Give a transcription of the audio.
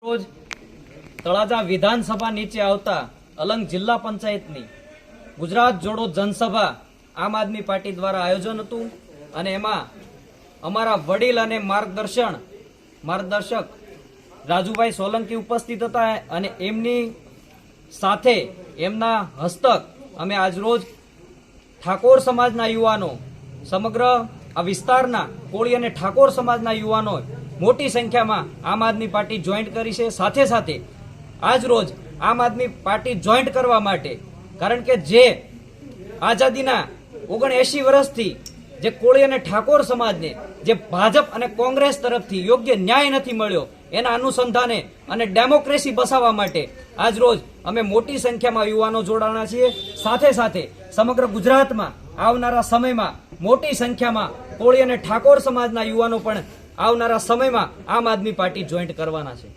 રોજ તળાજા વિધાનસભા નીચે આવતા અલંગ જિલ્લા પંચાયતની ગુજરાત જોડો જનસભા આમ આદમી પાર્ટી દ્વારા આયોજન હતું અને એમાં અમારા વડીલ અને માર્ગદર્શક રાજુભાઈ સોલંકી ઉપસ્થિત હતા અને એમની સાથે એમના હસ્તક અમે આજરોજ ઠાકોર સમાજના યુવાનો સમગ્ર આ વિસ્તારના કોળી અને ઠાકોર સમાજના યુવાનો મોટી સંખ્યામાં આમ આદમી પાર્ટી જોઈન્ટ કરી છે। સાથે સાથે આજ રોજ આમ આદમી પાર્ટી જોઈન્ટ કરવા માટે કારણ કે જે આઝાદીના 79 વર્ષથી જે કોળી અને ઠાકોર સમાજને જે ભાજપ અને કોંગ્રેસ તરફથી યોગ્ય ન્યાય નથી મળ્યો એના અનુસંધાને અને ડેમોક્રેસી બસાવવા માટે આજ રોજ અમે મોટી સંખ્યામાં યુવાનો જોડાણા છીએ। સાથે સાથે સમગ્ર ગુજરાતમાં આવનારા સમયમાં મોટી સંખ્યામાં કોળી અને ઠાકોર સમાજના યુવાનો પણ આવનારા સમયમાં આમ આદમી પાર્ટી જોઈન્ટ કરવાના છે।